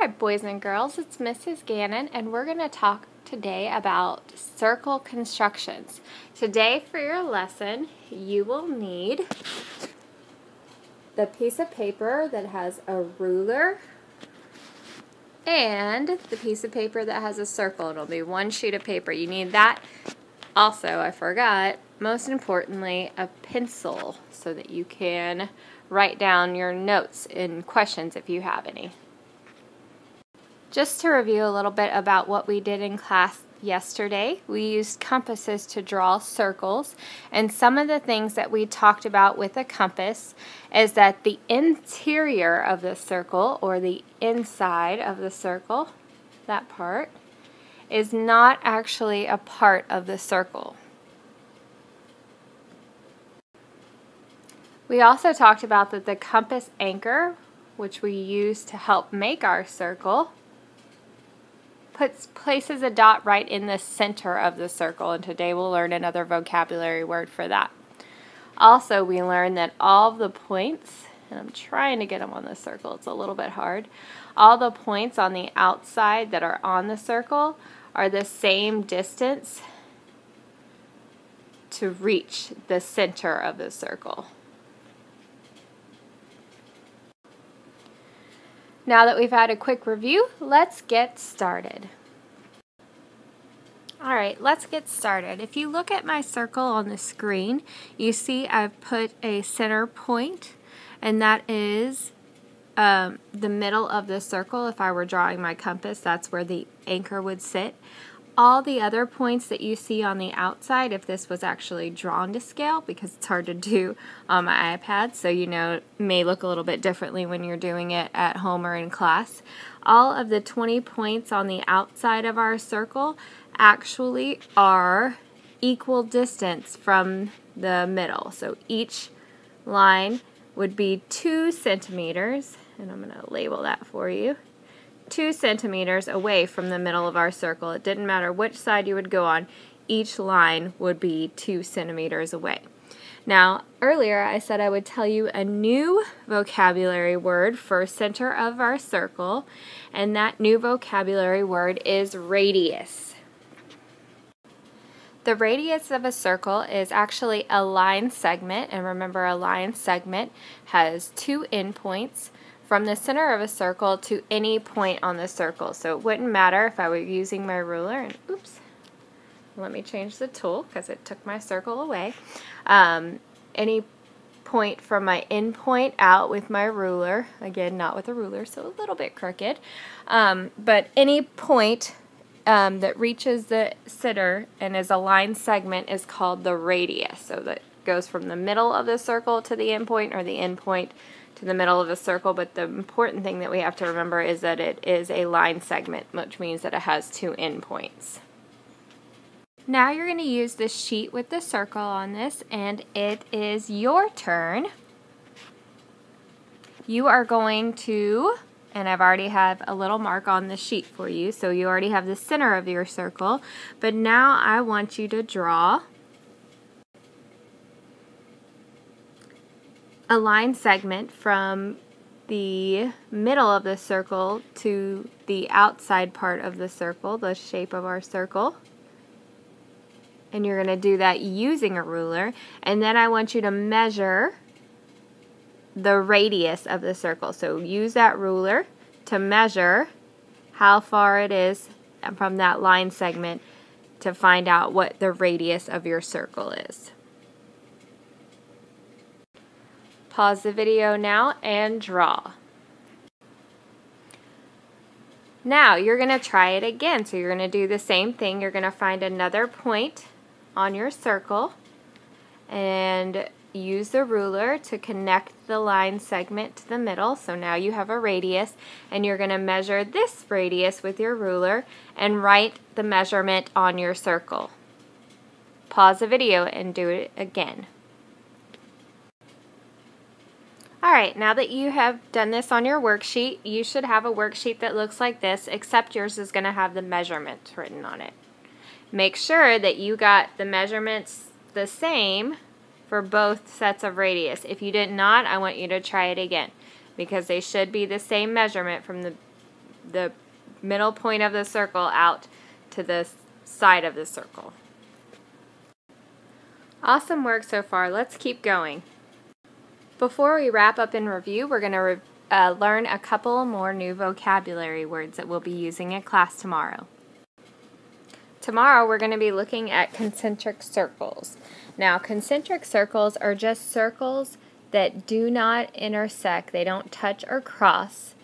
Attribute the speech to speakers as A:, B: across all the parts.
A: Hi boys and girls, it's Mrs. Gannon and we're going to talk today about circle constructions. Today for your lesson you will need the piece of paper that has a ruler and the piece of paper that has a circle. It'll be one sheet of paper. You need that. Also, I forgot, most importantly, a pencil so that you can write down your notes and questions if you have any. Just to review a little bit about what we did in class yesterday, we used compasses to draw circles, and some of the things that we talked about with a compass is that the interior of the circle, or the inside of the circle, that part, is not actually a part of the circle. We also talked about that the compass anchor, which we use to help make our circle, places a dot right in the center of the circle, and today we'll learn another vocabulary word for that. Also, we learned that all of the points, and I'm trying to get them on the circle, it's a little bit hard, all the points on the outside that are on the circle are the same distance to reach the center of the circle. Now that we've had a quick review, let's get started. Alright, let's get started. If you look at my circle on the screen, you see I've put a center point, and that is the middle of the circle. If I were drawing my compass, that's where the anchor would sit. All the other points that you see on the outside, if this was actually drawn to scale, because it's hard to do on my iPad, so you know it may look a little bit differently when you're doing it at home or in class. All of the 20 points on the outside of our circle actually are equal distance from the middle. So each line would be 2 centimeters, and I'm going to label that for you. 2 centimeters away from the middle of our circle. It didn't matter which side you would go on, each line would be 2 centimeters away. Now, earlier I said I would tell you a new vocabulary word for center of our circle, and that new vocabulary word is radius. The radius of a circle is actually a line segment, and remember, a line segment has 2 endpoints from the center of a circle to any point on the circle. So it wouldn't matter if I were using my ruler, and oops, let me change the tool because it took my circle away. Any point from my end point out with my ruler, again not with a ruler, so a little bit crooked, but any point that reaches the center and is a line segment is called the radius. So that goes from the middle of the circle to the end point, or the end point to the middle of the circle, but the important thing that we have to remember is that it is a line segment, which means that it has 2 endpoints. Now you're going to use the sheet with the circle on this, and it is your turn. You are going to, and I've already have a little mark on the sheet for you, so you already have the center of your circle, but now I want you to draw a line segment from the middle of the circle to the outside part of the circle, the shape of our circle. And you're going to do that using a ruler. And then I want you to measure the radius of the circle. So use that ruler to measure how far it is from that line segment to find out what the radius of your circle is. Pause the video now and draw. Now you're going to try it again. So you're going to do the same thing. You're going to find another point on your circle and use the ruler to connect the line segment to the middle. So now you have a radius, and you're going to measure this radius with your ruler and write the measurement on your circle. Pause the video and do it again. Alright, now that you have done this on your worksheet, you should have a worksheet that looks like this, except yours is going to have the measurements written on it. Make sure that you got the measurements the same for both sets of radius. If you did not, I want you to try it again, because they should be the same measurement from the the middle point of the circle out to the side of the circle. Awesome work so far. Let's keep going. Before we wrap up in review, we're going to learn a couple more new vocabulary words that we'll be using in class tomorrow. Tomorrow we're going to be looking at concentric circles. Now, concentric circles are just circles that do not intersect. They don't touch or cross.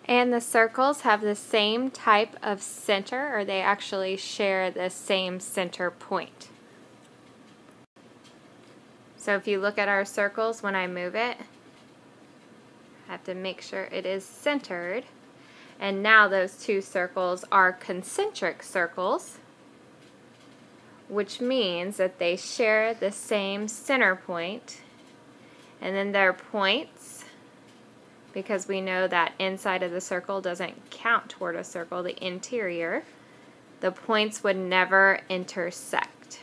A: And the circles have the same type of center, or they actually share the same center point. So if you look at our circles, when I move it, I have to make sure it is centered. And now those two circles are concentric circles, which means that they share the same center point. And then their points, because we know that inside of the circle doesn't count toward a circle, the interior, the points would never intersect,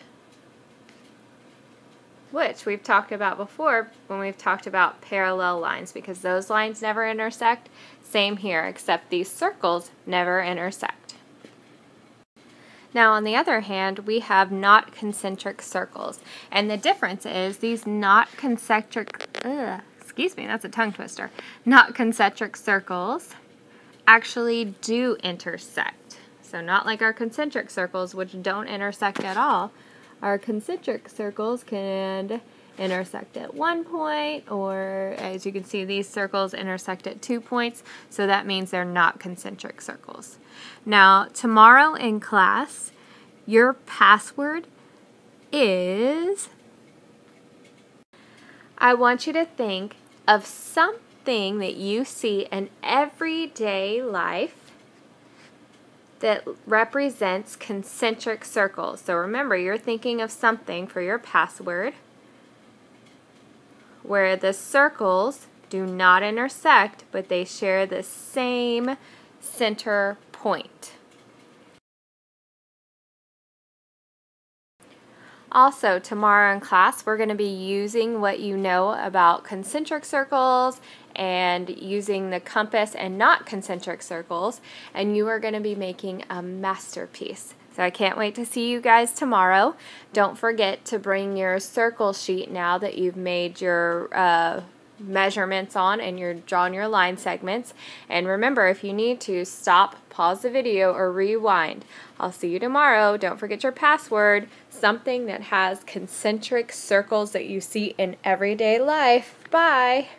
A: which we've talked about before when we've talked about parallel lines, because those lines never intersect. Same here, except these circles never intersect. Now, on the other hand, we have not concentric circles, and the difference is these not concentric, excuse me, that's a tongue twister, not concentric circles actually do intersect. So not like our concentric circles, which don't intersect at all. Our concentric circles can intersect at 1 point, or as you can see, these circles intersect at 2 points, so that means they're not concentric circles. Now, tomorrow in class, your password is, I want you to think of something that you see in everyday life that represents concentric circles. So remember, you're thinking of something for your password where the circles do not intersect, but they share the same center point. Also, tomorrow in class, we're going to be using what you know about concentric circles and using the compass and not concentric circles, and you are going to be making a masterpiece. So I can't wait to see you guys tomorrow. Don't forget to bring your circle sheet now that you've made your measurements on and you're drawn your line segments. And remember, if you need to, stop, pause the video, or rewind. I'll see you tomorrow. Don't forget your password, something that has concentric circles that you see in everyday life. Bye!